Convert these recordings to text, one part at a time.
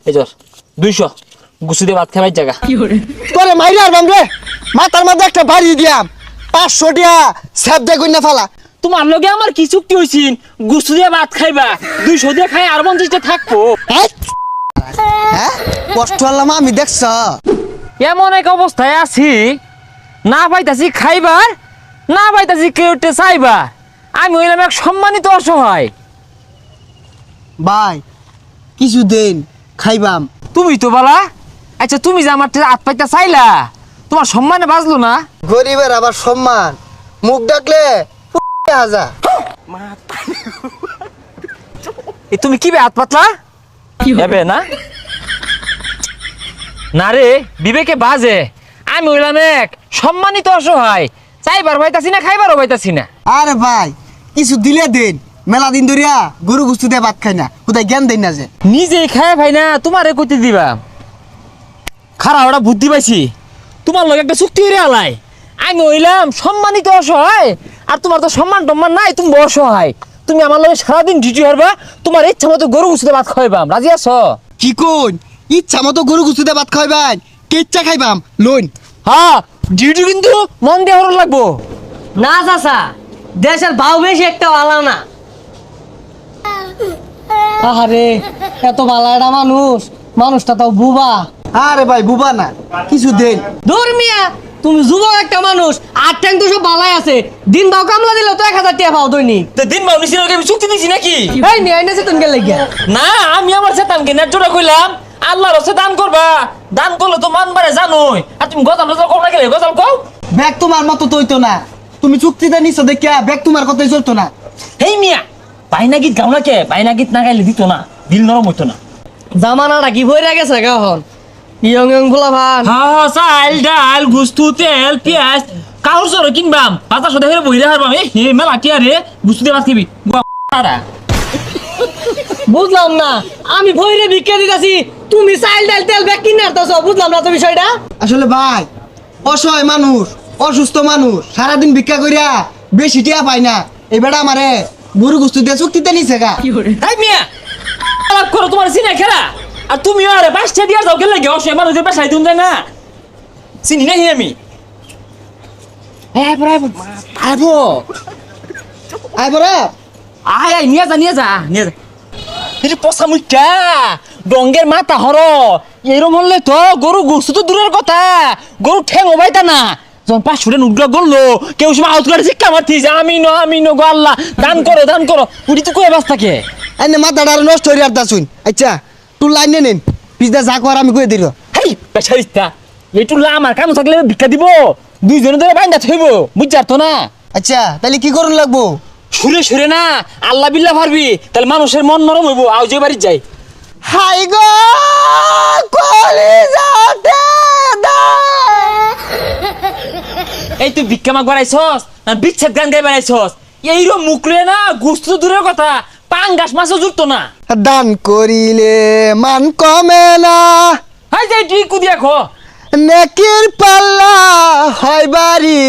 এই জোর 200 গুছু দিয়ে ভাত খাবার জায়গা তোরে মাইরে আর বামরে মাথার মধ্যে একটা বাড়ি দিয়াম 500 টাকা সেভ দে কইনা ফালা। তোমার লগে আমার কি চুক্তি হইছিন গুছু দিয়ে ভাত খাইবা 200 দিয়ে খাই আর 50 টা থাকবো। হ্যাঁ কষ্ট হলাম আমি দেখছ এমন এক অবস্থায় আছি না পাইতাছি খাইবার না পাইতাছি কেউটে চাইবা আমি হইলাম এক সম্মানিত অসহায়। ভাই কিছু দিন খাইবাম। তুমি তো বলা আচ্ছা তুমি যে আমার হাত পাইতা চাইলা তোমার সম্মানে বাজলো না? গরিবের আবার সম্মান মুখ ডাকলে হাজা। এই তুমি কি বে হাত পাতলা এবে না না রে বিবেকে বাজে আমি হইলাম এক সম্মানিত অসহায় চাইবার পাইতাছি না খাইবারও পাইতাছি না। আরে ভাই কিছু দিলে দিন মেলা দিন ধরিয়া গরু গুস্তি দিয়ে ভাত খাই না কোথায় জ্ঞান দেন না যে নিজেই খায় ভাই না তোমারে কইতে দিবা খারাপ ওটা বুদ্ধি পাইছি তোমার লগে একটা চুক্তি হইরে আলাই আমি হইলাম সম্মানিত অসহায় আর তোমার তো সম্মান টম্মান নাই তুমি অসহায় তুমি আমার লগে সারাদিন ডিউটি করবা তোমার ইচ্ছা মতো গরু গুছিতে ভাত খাইবাম রাজি আছো? কি কোন ইচ্ছা মতো গরু গুস্তি দিয়ে ভাত খাইবাই কেচ্চা খাইবাম লোন। হ্যাঁ ডিউটি কিন্তু মন দিয়ে হরণ লাগবো। না চাচা দেশের ভাও বেশি একটা ভালো না। আরে এত ভালো একটা মানুষটা তাও বুবা। আরে ভাই বুবা না কিছু দেন। দূর মিয়া তুমি যুবক একটা মানুষ আর ট্যাং তো সব ভালাই আছে দিন ভাও কামলা দিলে তো 1000 টাকা পাও দৈনিক। তো দিন বাবু নিছি আমি চুক্তি দিছি নাকি? এই নিয়ে আইনাছে তুমি গেলে গিয়া না আমি আমার চেতানকে ন্যায্যটা কইলাম আল্লাহর হচ্ছে দান করবা দান করলে তো মান বাড়ে জানোই আর তুমি গজাল গজাল কও না গেলে গজাল কও। ব্যাগ তোমার মতো তো হইতো না তুমি চুক্তিতে নিছো দেখিয়া ব্যাগ তোমার কথাই চলতো না। হেই মিয়া বাইনা গীত গাও না কে বাইনা গীত না গাইলে দিত না দিল নরম হইতো না। জামানাটা কি ভরে গেছে গা এখন ইয়ং ইয়ং ফুলা ভান। হ্যাঁ চাল ডাল গুস্তু তেল পেঁয়াজ কাউর সর কিনবাম 500 টাকা বইরা হারবাম এ হে মেলা কি আরে গুস্তু দিয়ে ভাত খাবি বুঝলাম না আমি ভইরে বিক্রি দিতাছি তুমি চাইল ডাল তেল ব্যাগ কিনে আনতাছো বুঝলাম না তো বিষয়টা। আসলে ভাই অসহায় মানুষ অসুস্থ মানুষ সারাদিন ভিক্ষা করিয়া বেশি টিয়া পায় না এই বেটা আমারে গরু গুস্তি দিয়ে চুক্তিতে নিছে গা। এই মিয়া আলাপ করো তোমার চিনা খেলা আর তুমি আরে 5 টাকা দিয়া যাও গেলে গেও সে মানুষের পেশায় তুমি না চিনি নাই আমি এই বড় আইবো আয় বড় আয় আয় নিয়ে যা এটা পচা মুখটা ডঙ্গের মাথা হর এরম হলে তো গরু গুছু তো দূরের কথা গরু ঠেং ওবাইতা না যখন 500 টাকা উঠলো গড়লো কেউ সময় আউট করে শিক্ষা মারতি যে আমি নো গো আল্লাহ দান করো উঠি তো কয়ে বাস থাকে এনে মাথাটা আর নষ্ট হয়ে আর শুন। আচ্ছা তুই লাইনে নিন পিজা যা কর আমি কয়ে দিল। হেই পেশারিস্তা এইটু আমার কাম থাকলে ভিক্ষা দিব দুইজনে ধরে বাইন্দা থইব বুঝছার তো না। আচ্ছা তাহলে কি করুন লাগবো? সুরে না আল্লাহ বিল্লাহ পারবি তাহলে মানুষের মন নরম হইব আও যে বাড়ি যাই। হাই গো কলিজাতে দা এই তুই ভিক্ষা মাগ বাড়াইছস না বিচ্ছেদ গান গাই বাড়াইছস এইরকম মুখলে না গুস্ত দূরের কথা পাঙ্গাস মাছও জুটতো না। দান করিলে মান কমে না হাই যাই তুই কুদিয়া খো নেকির পাল্লা হয় বাড়ি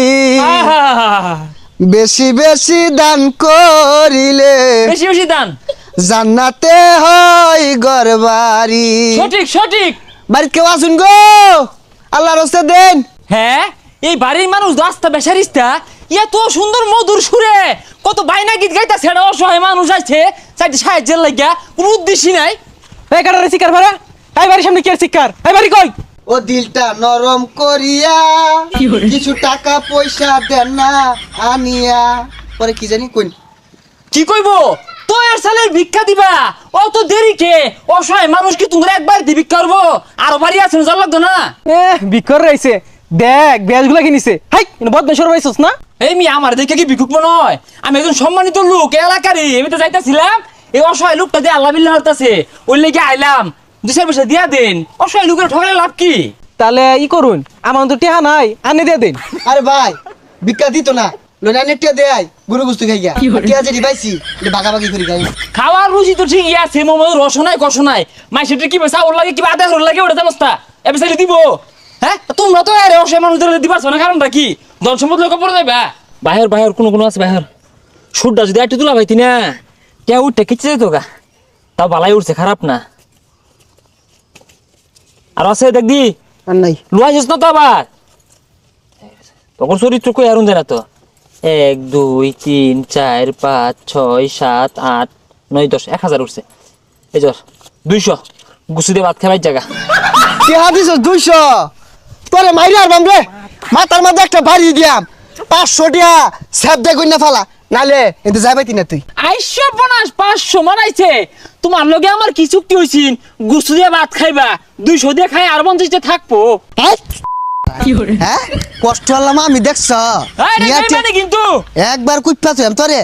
বেশি বেশি দান করিলে বেশি বেশি দান জান্নাতে হয় ঘরবাড়ি। সঠিক বাড়িতে কেউ আসুন গো আল্লাহর রাস্তা দেন। হ্যাঁ এই বাড়ির মানুষ রাস্তা বেসারিস্তা এত সুন্দর মধুর সুরে কত বাইনা গীত গাইতা ছেড়া অসহায় মানুষ আছে চাইতে সাহায্যের লাগিয়া কোনো উদ্দেশ্যই নাই। এই কাটারে শিকার ভাড়া এই বাড়ির সামনে কি আর শিকার এই বাড়ি কই ও দিলটা নরম করিয়া কিছু টাকা পয়সা দেন না আনিয়া পরে কি জানি কোন কি কইবো তো এর সালে ভিক্ষা দিবা অত দেরি কে অসহায় মানুষ কি তোমরা একবার দি ভিক্ষা করবো আরো বাড়ি আছে জল লাগতো না। বিকর রইছে দেখ ব্যাজগুলা কিনিছে হাই বদমেশ্বর পাইছস না। এই মি আমার দেখে কি ভিক্ষুক মনে হয় আমি একজন সম্মানিত লোক এলাকারই আমি তো যাইতাছিলাম এই অসহায় লোকটা দিয়ে আল্লাহ বিল্লাহ হতাছে ওই লেগে আইলাম 2 পয়সা দিয়া দেন অসহায় লোকের ঠকালে লাভ কি? তাহলে ই করুন আমার তো টেহা নাই আনি দিয়ে দেন। আরে ভাই ভিক্ষা দিত না লোনা নেটিয়া দেয় গুরু গুস্তু খাইয়া টিয়া যে দিবাইছি এটা বাগাবাগি করি খাই খাওয়ার রুচি তো ঠিকই আছে মোমো রস নাই কষ নাই মাইসেটা কি পয়সা ওর লাগে কি আদা হর লাগে ওটা জানোস তা এ পয়সা দিব হ্যাঁ তোমরা তো আরে অসহায় মানুষদের দিবাছ না কারণটা কি ধন সম্পদ লোক পড়ে যাইবা বাহির কোনো আছে বাহির সুরটা যদি একটু তুলা পাইতি না কে উঠতে খিচে যেত গা তাও বালাই উঠছে খারাপ না আর আছে দেখবি আর নাই লুয়া যাস না তো আবার তখন চরিত্র কই আরুন দেয় না তো 1 2 3 4 5 6 7 8 9 10 1000 উঠছে এই ধর 200 গুছু দিয়ে ভাত খাবার জায়গা টিহা দিছ 200 তোরে মাইরে আরবাম রে মাথার মধ্যে একটা বাড়ি দিয়াম 500 টিয়া সেভ দে কইনা ফালা নালে এতে যাইবাইতি না তুই 500 মানাইছে তোমার লগে আমার কি চুক্তি হইছিন গুছু দিয়ে ভাত খাইবা 200 দিয়ে খাই আর 50 টা থাকবো হ্যাঁ কষ্ট হলাম আমি দেখছ এই রে, এই মানে কিন্তু একবার কুইপা তুই তোরে